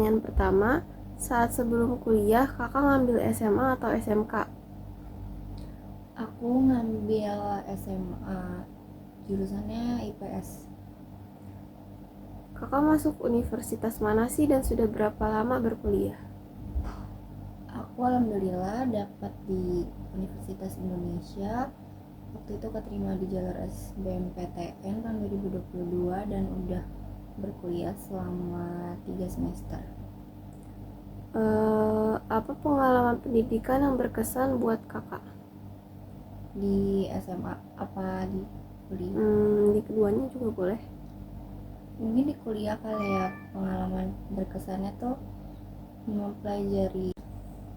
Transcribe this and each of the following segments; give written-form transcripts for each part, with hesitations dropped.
pertanyaan pertama, saat sebelum kuliah kakak ngambil SMA atau SMK? Aku ngambil SMA, jurusannya IPS. Kakak masuk universitas mana sih dan sudah berapa lama berkuliah? Aku alhamdulillah dapat di Universitas Indonesia. Waktu itu keterima di jalur SBMPTN tahun 2022 dan udah berkuliah selama 3 semester. Apa pengalaman pendidikan yang berkesan buat kakak? Di SMA apa di kuliah? Di keduanya juga boleh. Mungkin di kuliah kali ya, pengalaman berkesannya tuh mempelajari.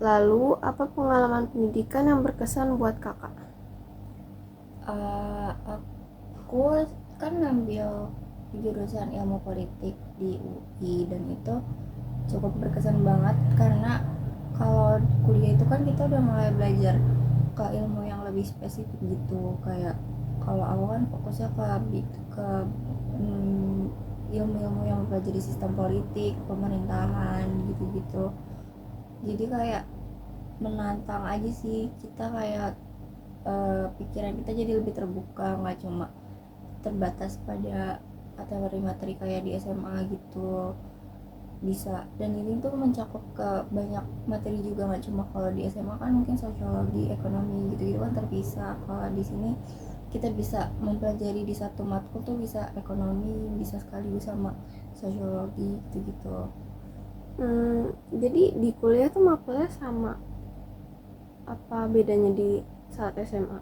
Lalu, apa pengalaman pendidikan yang berkesan buat kakak? Aku kan ngambil jurusan ilmu politik di UI dan itu cukup berkesan banget karena kalau kuliah itu kan kita udah mulai belajar ke ilmu yang lebih spesifik gitu. Kayak kalau aku kan fokusnya ke ilmu-ilmu yang mempelajari sistem politik, pemerintahan gitu-gitu. Jadi kayak menantang aja sih, kita kayak pikiran kita jadi lebih terbuka, nggak cuma terbatas pada materi-materi kayak di SMA gitu. Bisa, dan ini tuh mencakup ke banyak materi juga, nggak cuma kalau di SMA kan mungkin sosiologi, ekonomi gitu-gitu kan terpisah. Kalau di sini kita bisa mempelajari di satu matkul tuh bisa ekonomi, bisa sekaligus sama sosiologi gitu-gitu. Jadi di kuliah tuh makulnya sama, apa bedanya di saat SMA?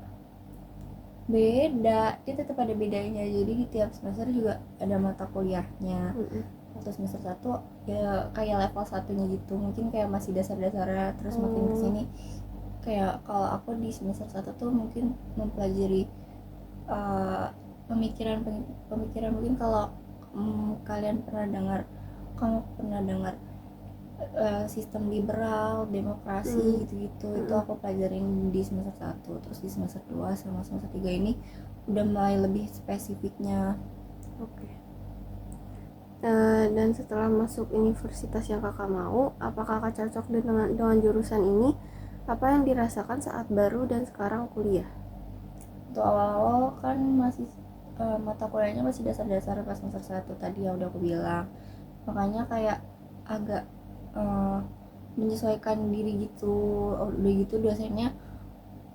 Beda, dia tetap ada bedanya. Jadi di tiap semester juga ada mata kuliahnya. Mm-mm. Waktu semester 1 ya kayak level satunya gitu, mungkin kayak masih dasar-dasarnya, terus makin kesini kayak kalau aku di semester 1 tuh mungkin mempelajari uh, pemikiran mungkin kalau kalian pernah dengar, kamu pernah dengar sistem liberal, demokrasi gitu-gitu. Itu aku pelajarin di semester 1. Terus di semester 2 sama semester 3 ini udah mulai lebih spesifiknya. Oke. Dan setelah masuk universitas yang kakak mau, apakah kakak cocok dengan jurusan ini? Apa yang dirasakan saat baru dan sekarang kuliah? Untuk awal-awal kan masih mata kuliahnya masih dasar-dasar pas semester 1 tadi ya udah aku bilang. Makanya kayak agak menyesuaikan diri gitu. Udah gitu dosennya,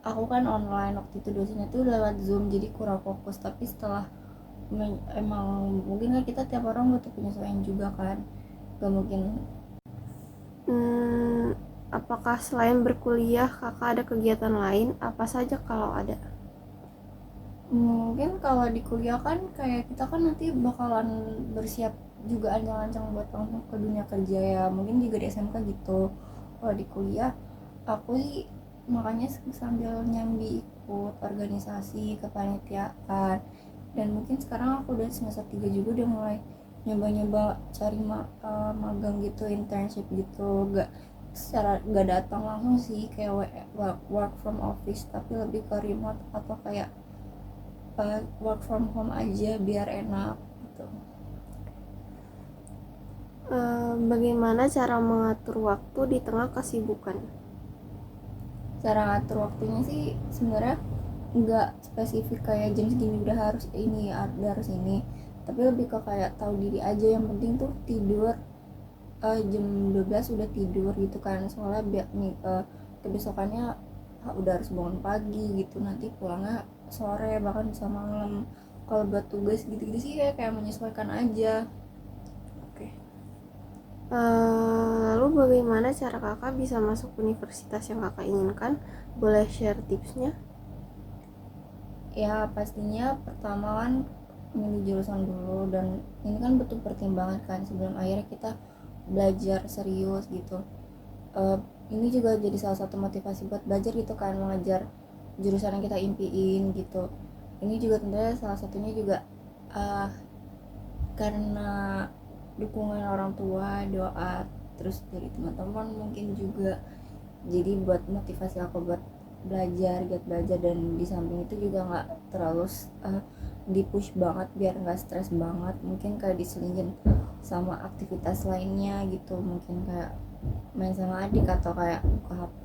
aku kan online waktu itu, dosennya tuh lewat Zoom jadi kurang fokus. Tapi setelah emang mungkin kan kita tiap orang butuh penyesuaian juga kan, gak mungkin. Apakah selain berkuliah kakak ada kegiatan lain? Apa saja kalau ada? Mungkin kalau di kuliah kan kayak kita kan nanti bakalan bersiap juga ancang-ancang buat langsung ke dunia kerja ya, mungkin juga di SMK gitu. Kalau di kuliah aku sih makanya sambil nyambi ikut organisasi kepanitiaan, dan mungkin sekarang aku udah semester 3 juga udah mulai nyoba-nyoba cari magang gitu, internship gitu. Gak datang langsung sih kayak work from office, tapi lebih ke remote atau kayak work from home aja biar enak gitu. Bagaimana cara mengatur waktu di tengah kesibukan? Cara ngatur waktunya sih sebenarnya nggak spesifik kayak jam segini udah harus ini, harus ini, tapi lebih ke kayak tahu diri aja. Yang penting tuh tidur jam 12 udah tidur gitu kan, soalnya biar nih kebesokannya udah harus bangun pagi gitu, nanti pulangnya sore bahkan bisa malam. Kalau buat tugas gitu-gitu sih kayak menyesuaikan aja. Oke. Lalu bagaimana cara kakak bisa masuk universitas yang kakak inginkan? Boleh share tipsnya? Ya pastinya pertama kan milih jurusan dulu, dan ini kan butuh pertimbangan kan sebelum akhirnya kita belajar serius gitu. Ini juga jadi salah satu motivasi buat belajar gitu kan, mengejar jurusan yang kita impiin gitu. Ini juga tentunya salah satunya juga uh, karena dukungan orang tua, doa, terus dari teman-teman mungkin juga. Jadi buat motivasi aku buat belajar, giat belajar. Dan di samping itu juga nggak terlalu di push banget biar nggak stres banget, mungkin kayak diselingin sama aktivitas lainnya gitu, mungkin kayak main sama adik atau kayak buka HP.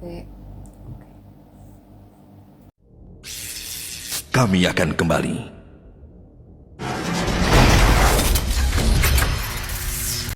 Kami akan kembali